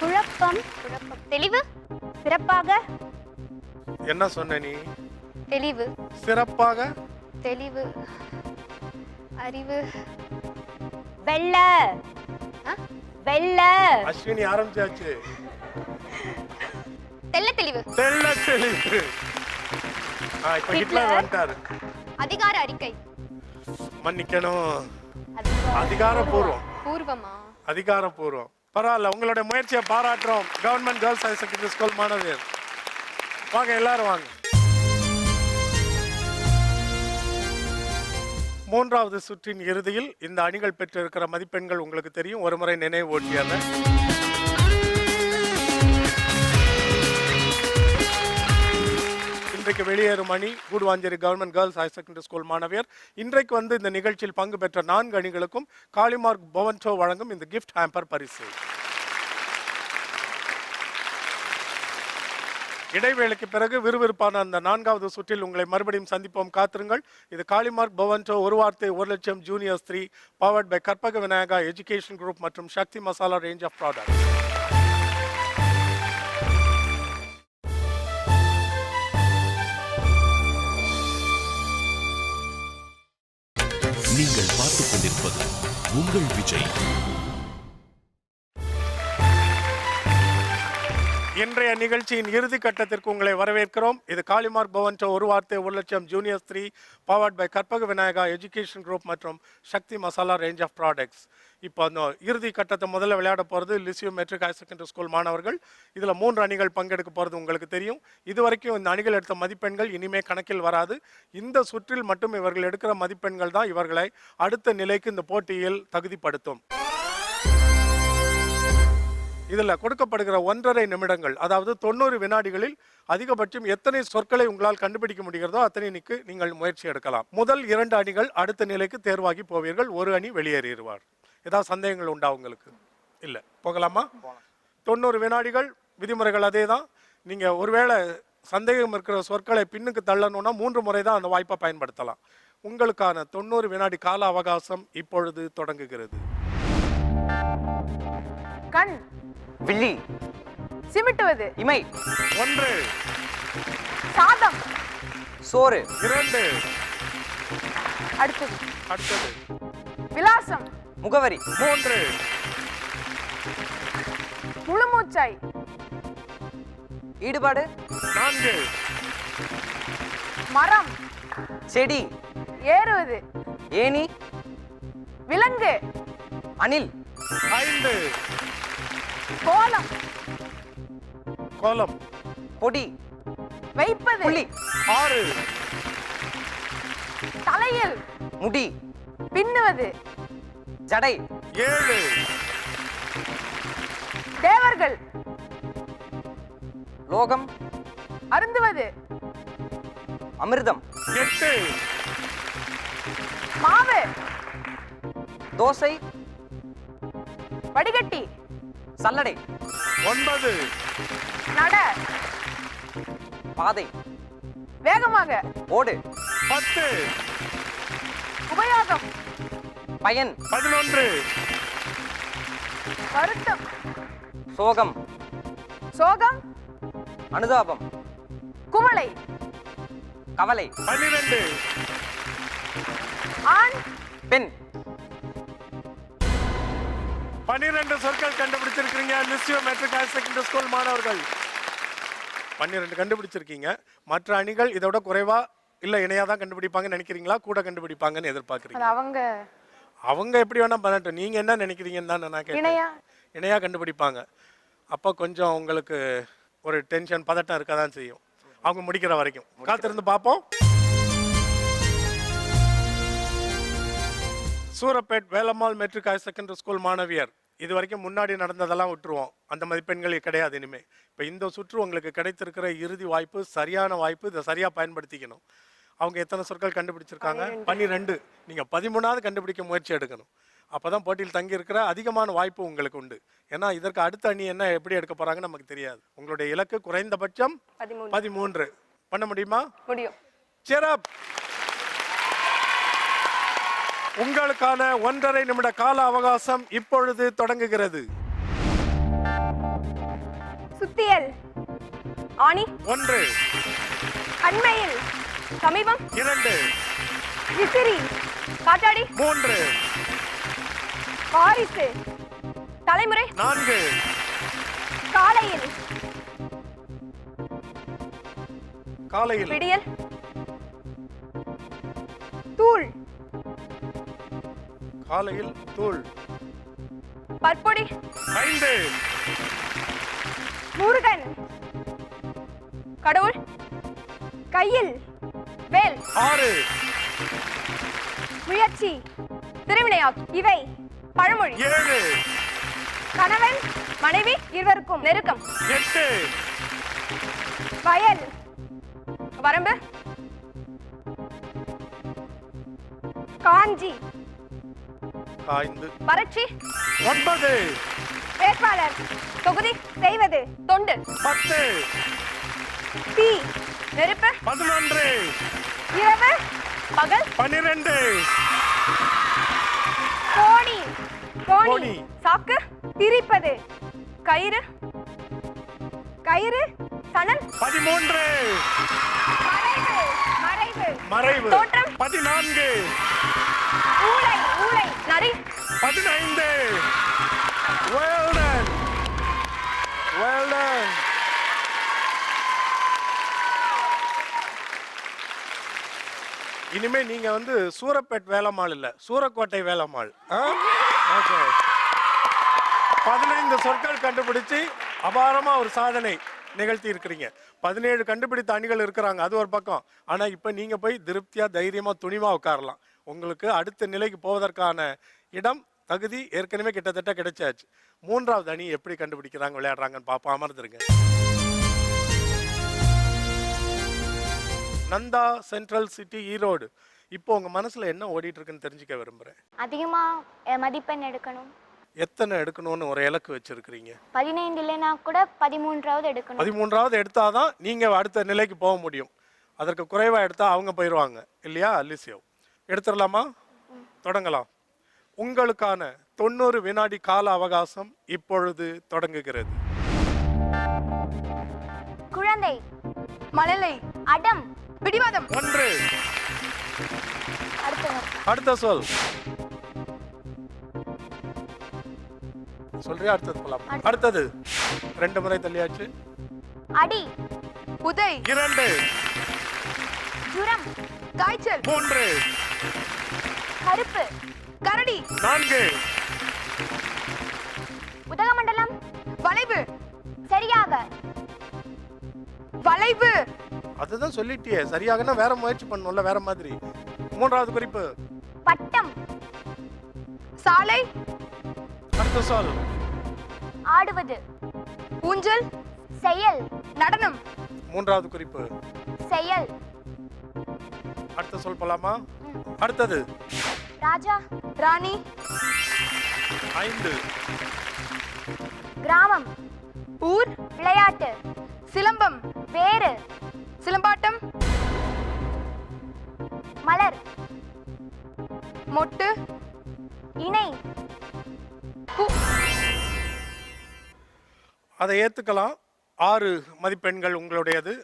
குழப்பம். குழப்பம். தெளிவு. சிறப்பாக. என்ன சொன்ன நீ? தெளிவு, சிறப்பாக, தெளிவு, அறிவு, வெள்ள வெள்ள அஸ்வினி ஆரம்பிச்சாச்சு. தெள்ள தெளிவு, தெள்ள தெளிவு. இப்ப ஹிட்லர் வந்துட்டாரு. அதிகார அறிக்கை, மன்னிக்கணும், அதிகாரப்பூர்வம். பூர்வமா? அதிகாரப்பூர்வம். பரவாயில்ல, உங்களுடைய முயற்சியை பாராட்டுறோம். Government girls higher secondary school மாணவியர் வாங்க, எல்லாரும் வாங்க. மூன்றாவது சுற்றின் இறுதியில் இந்த அணிகள் பெற்றிருக்கிற மதிப்பெண்கள் உங்களுக்கு தெரியும். ஒரு முறை நினைவு ஓட்டியது. இன்றைக்கு வெளியேறும் அணி Guduvancheri government girls higher secondary school மாணவியர். இன்றைக்கு வந்து இந்த நிகழ்ச்சியில் பங்கு பெற்ற 4 அணிகளுக்கும் காளிமார்க் பவன்டோ வழங்கும் இந்த கிஃப்ட் ஹேம்பர் பரிசு. இடைவேளைக்கு பிறகு விறுவிறுப்பான அந்த 4வது சுற்றில் உங்களை மறுபடியும் சந்திப்போம். காத்திருங்கள். இது காளிமார்க் பவன்டோ ஒரு வார்த்தை 1 லட்சம் juniors 3 powered by Karpaga Vinayaga education group மற்றும் Sakthi Masala range of product. நீங்கள் பார்த்துக் கொண்டிருப்பது உங்கள் விஜய். இன்றைய நிகழ்ச்சியின் இறுதி கட்டத்திற்கு உங்களை வரவேற்கிறோம். இது காளிமார்க் பவன்டோ ஒரு வார்த்தை 1 லட்சம் juniors 3 powered by Karpaga Vinayaga education group மற்றும் Sakthi Masala range of products. இப்போ அந்த இறுதி கட்டத்தை முதல்ல விளையாட போகிறது Lisieux matric higher secondary school மாணவர்கள். இதில் 3 அணிகள் பங்கெடுக்க போகிறது உங்களுக்கு தெரியும். இதுவரைக்கும் இந்த அணிகள் எடுத்த மதிப்பெண்கள் இனிமே கணக்கில் வராது. இந்த சுற்றில் மட்டும் இவர்கள் எடுக்கிற மதிப்பெண்கள் தான் இவர்களை அடுத்த நிலைக்கு இந்த போட்டியில் தகுதிப்படுத்தும். இதில் கொடுக்கப்படுகிற 1.5 நிமிடங்கள், அதாவது 90 வினாடிகளில் அதிகபட்சம் எத்தனை சொற்களை உங்களால் கண்டுபிடிக்க முடிகிறதோ அத்தனைக்கு நீங்கள் முயற்சி எடுக்கலாம். முதல் 2 அணிகள் அடுத்த நிலைக்கு தேர்வாகி போவீர்கள். ஒரு அணி வெளியேறிடுவார். ஏதாவது சந்தேகங்கள் உண்டா உங்களுக்கு? இல்லை, போகலாமா? 90 வினாடிகள், விதிமுறைகள் அதே தான். நீங்கள் ஒருவேளை சந்தேகம் இருக்கிற சொற்களை பின்னுக்கு தள்ளணும்னா 3 முறை தான் அந்த வாய்ப்பை பயன்படுத்தலாம். உங்களுக்கான 90 வினாடி கால அவகாசம் இப்பொழுது தொடங்குகிறது. கண், வில்லி, சிமிட்டுவது, இமை, 1, சாதம், சோறு, 2, அடுத்தது விலாசம், முகவரி, 3, முழுமூச்சாய், ஈடுபாடு, 4, மரம், செடி, ஏறுவது, ஏணி, விலங்கு, அணில், 5, கோலம், கோலம், பொடி, வைப்பது, புள்ளி, 6, தலையில், முடி, பின்னுவது, ஜடை, 7, தேவர்கள், லோகம், அருந்துவது, அமிர்தம், 8, மாவு, தோசை, வடிகட்டி, சல்லடை, 9, நட, பாதை, வேகமாக, ஓடு, 10, உபயோகம், பயன், 11, வருத்தம், சோகம், சோகம், அனுதாபம், குவளை, கவலை, 12, ஆண், பெண். 12 சொற்கள் கண்டுபிடிச்சிருக்கீங்க லிசியூ மெட்ரிக் ஹையர் செகண்டரி ஸ்கூல் மாணவர்கள். 12 கண்டுபிடிச்சிருக்கீங்க. மற்ற அணிகள் இதோட குறைவா இல்ல இணையா தான் கண்டுபிடிப்பாங்கன்னு நினைக்கிறீங்களா, கூட கண்டுபிடிப்பாங்கன்னு எதிர்பார்க்குறீங்க? அவங்க எப்படி வேணா பண்ணட்டும். நீங்க என்ன நினைக்கிறீங்கன்னு தான் நான் கேட்டேன். இணையா கண்டுபிடிப்பாங்க. அப்போ கொஞ்சம் உங்களுக்கு ஒரு டென்ஷன், பதட்டம் இருக்க தான் செய்யும். அவங்க முடிக்கிற வரைக்கும் காத்திருந்து பார்ப்போம். Surapet Velammal matric higher secondary school மாணவியர். இது வரைக்கும் முன்னாடி நடந்ததெல்லாம் விட்டுருவோம். அந்த மதிப்பெண்கள் கிடையாது இனிமே. இப்போ இந்த சுற்று உங்களுக்கு கிடைத்திருக்கிற இறுதி வாய்ப்பு, சரியான வாய்ப்பு. இதை சரியாக பயன்படுத்திக்கணும். அவங்க எத்தனை சொற்கள் கண்டுபிடிச்சிருக்காங்க? 12. நீங்கள் 13ஆவது கண்டுபிடிக்க முயற்சி எடுக்கணும். அப்போ தான் போட்டியில் தங்கி இருக்கிற அதிகமான வாய்ப்பு உங்களுக்கு உண்டு. ஏன்னா இதற்கு அடுத்த அணி என்ன எப்படி எடுக்க போகிறாங்கன்னு நமக்கு தெரியாது. உங்களுடைய இலக்கு குறைந்தபட்சம் 13. பண்ண முடியுமா? முடியும். சிறப்பு. உங்களுக்கான 1.5 நிமிட கால அவகாசம் இப்பொழுது தொடங்குகிறது. சுத்தியல், ஆணி, 1, அண்மையில், சமீபம், 2 விசிறி, காற்றாடி, 3 வாரிசு, தலைமுறை, 4 காலையில், காலையில், விடியல், தூள், காலையில், தூள், பற்பொடி, 5 முருகன், கடவுள், கையில், வேல், 6 முயற்சி, திருவினையாக்கும், இவை பழமொழி, 7 கணவன் மனைவி இருவருக்கும் நெருக்கம், 8 வயல், வரம்பு, காஞ்சி, காய்ந்து, வறட்சி, 9 வேட்பாளர், தொகுதி, செய்வது, தொண்டு, 10 தீ, நெருப்பு, 11 இரவு, பகல், 12 கோணி, கோணி, கோணி. சாக்கு, திரிப்பது, கயிறு, கயிறு, சணல், 13 மறைவு, மறைவு, மறைவு, தோற்றம், 14 ஊளை, ஊளை, நரி, 15 well done well done இனிமே நீங்க வந்து சூரப்பேட் வேலம்மாள் இல்ல சூரக்கோட்டை வேலம்மாள். ஓகே 15 சொற்கள் கண்டுபிடிச்சு அபாரமா ஒரு சாதனை நிகழ்த்தி இருக்கிறீங்க. 17 கண்டுபிடித்த அணிகள் இருக்கிறாங்க, அது ஒரு பக்கம். ஆனா இப்ப நீங்க போய் திருப்தியா தைரியமா துணிவா உட்காரலாம். உங்களுக்கு அடுத்த நிலைக்கு போவதற்கான இடம் தகுதி ஏற்கனவே கிட்டத்தட்ட கிடைச்சாச்சு. 3வது அணி எப்படி கண்டுபிடிக்கிறாங்க விளையாடுறாங்கன்னு பாப்போம். அமர்ந்துருங்க. Nanda Central City Erode. இப்போ உங்க மனசுல என்ன ஓடிட்டு இருக்குன்னு தெரிஞ்சுக்க விரும்புறேன். அதிகமா மதிப்பெண் எடுக்கணும். எத்தனை எடுக்கணும்னு ஒரு இலக்கு வச்சிருக்கிறீங்க? 15 இல்லைனா கூட 13வது எடுக்கணும். 13வது எடுத்தாதான் நீங்க அடுத்த நிலைக்கு போக முடியும். அதற்கு குறைவா எடுத்தா அவங்க போயிடுவாங்க இல்லையா? லிசியோ எடுத்துடலாமா? தொடங்கலாம். உங்களுக்கான 90 வினாடி கால அவகாசம் இப்பொழுது தொடங்குகிறது. குழந்தை, மழலை, அடம், பிடிவாதம், 1 அடுத்த சொல் சொல்றியா? அடுத்தது போலாம். அடுத்தது 2 முறை தள்ளியாச்சு. அடி, உதை, 2 ஜுரம், காய்ச்சல், 3 கருப்பு, கரடி, 4 உதகமண்டலம், வளைவு, சரியாக, வளைவு, அதுதான் சொல்லிட்டியே. சரியாகனா வேற முயற்சி பண்ணணும்ல, வேற மாதிரி. 3வது குறிப்பு பட்டம், சாலை, அடுத்த சொல் ஆடுவது, ஊஞ்சல், செயல், நடனம், 3வது குறிப்பு செயல், அடுத்த சொல் போலாமா? அடுத்தது ராஜா, ராணி, 5 கிராமம், ஊர், விளையாட்டு, சிலம்பம், வேறு, சிலம்பாட்டம், மலர், மொட்டு, இணை, பூ. அதை ஏத்துக்கலாம். 6 மதிப்பெண்கள் உங்களுடையது.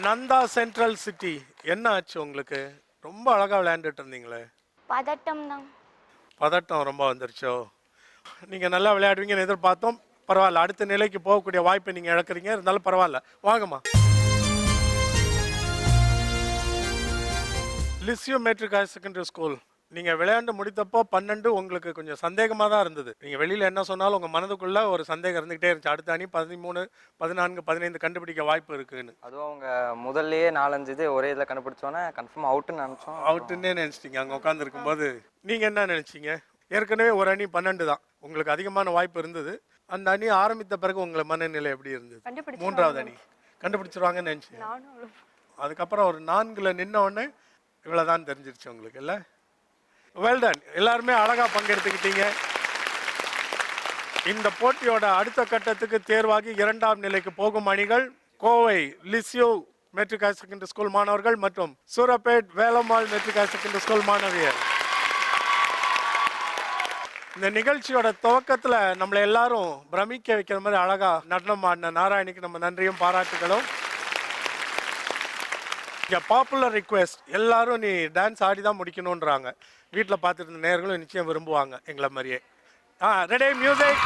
நந்தா சென்ட்ரல் சிட்டி என்ன ஆச்சு உங்களுக்கு? ரொம்ப அழகா விளையாண்டுட்டு இருந்தீங்களே. பதட்டம் தான். பதட்டம் ரொம்ப வந்துருச்சோ? நீங்க நல்லா விளையாடுவீங்கன்னு எதிர்பார்த்தோம். பரவாயில்ல, அடுத்த நிலைக்கு போகக்கூடிய வாய்ப்பை நீங்க இழக்கிறீங்க. இருந்தாலும் பரவாயில்ல, வாங்கம்மா. லிசியோ மெட்ரிக் ஹையர் செகண்டரி ஸ்கூல் நீங்க விளையாண்டு முடித்தப்போ 12 உங்களுக்கு கொஞ்சம் சந்தேகமா தான் இருந்தது. நீங்க வெளியில என்ன சொன்னாலும் உங்க மனதுக்குள்ள ஒரு சந்தேகம் இருந்துகிட்டே இருந்துச்சு. அடுத்த அணி 13, 14, 15 கண்டுபிடிக்க வாய்ப்பு இருக்குன்னு. அதுவும் அவங்க முதல்லயே 4-5 இது ஒரே இதில் கண்டுபிடிச்சோன்னே கன்ஃபார்ம் அவுட்டுன்னு நினச்சோம். அவுட்டுன்னே நினைச்சிட்டீங்க அங்க உட்கார்ந்து இருக்கும்போது. நீங்க என்ன நினைச்சீங்க? ஏற்கனவே ஒரு அணி 12 தான், உங்களுக்கு அதிகமான வாய்ப்பு இருந்தது. அந்த அணி ஆரம்பித்த பிறகு உங்களை மனநிலை எப்படி இருந்தது? 3வது அணி கண்டுபிடிச்சிருவாங்கன்னு நினைச்சீங்க. அதுக்கப்புறம் ஒரு 4ல நின்ன உடனே இவ்வளவுதான் தெரிஞ்சிருச்சு உங்களுக்கு இல்ல? Well done. எல்லாருமே அழகா பங்கெடுத்துக்கிட்டீங்க. இந்த போட்டியோட அடுத்த கட்டத்துக்கு தேர்வாகி 2ஆம் நிலைக்கு போகும் அணிகள் Kovai Lisieux Matric higher secondary school மாணவர்கள் மற்றும் Surapet Velammal matric higher secondary school மாணவியர். இந்த நிகழ்ச்சியோட துவக்கத்துல நம்மளை எல்லாரும் பிரமிக்க வைக்கிற மாதிரி அழகா நடனம் ஆடின நாராயணிக்கு நம்ம நன்றியும் பாராட்டுகளும். இங்க பாப்புலர் ரிக்வெஸ்ட், எல்லாரும் நீ டான்ஸ் ஆடி தான் முடிக்கணும்ன்றாங்க. வீட்டில் பார்த்துட்டு இருந்த நேயர்களும் நிச்சயம் விரும்புவாங்க எங்களை மாதிரியே. Ready, music.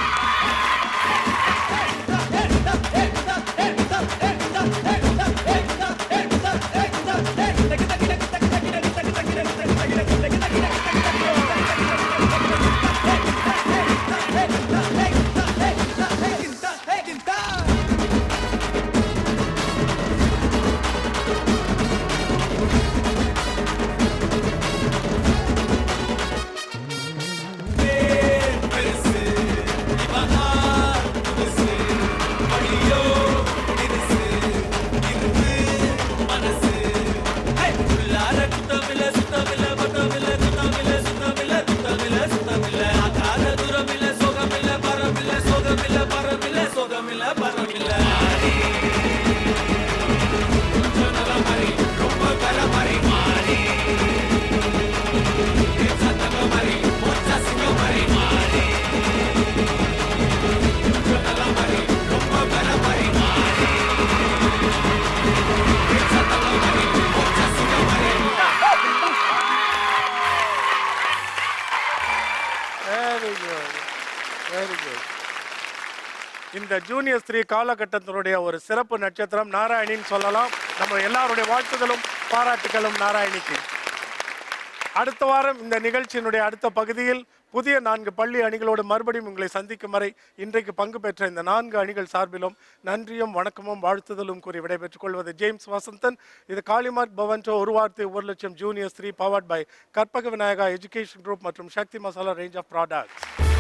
இந்த ஜூனியர் 3 காலகட்டத்தினுடைய ஒரு சிறப்பு நட்சத்திரம் நாராயணின்னு சொல்லலாம். நம்ம எல்லாருடைய வாழ்த்துகளும் பாராட்டுகளும் நாராயணிக்கு. அடுத்த வாரம் இந்த நிகழ்ச்சியினுடைய அடுத்த பகுதியில் புதிய 4 பள்ளி அணிகளோடு மறுபடியும் உங்களை சந்திக்கும் வரை இன்றைக்கு பங்கு பெற்ற இந்த 4 அணிகள் சார்பிலும் நன்றியும் வணக்கமும் வாழ்த்துதலும் கூறி விடைபெற்றுக் கொள்வது ஜேம்ஸ் வசந்தன். இது காளிமார்க் பவன்டோ ஒரு வார்த்தை 1 லட்சம் junior 3 powered by Karpaga Vinayaga education group மற்றும் Sakthi Masala range of products.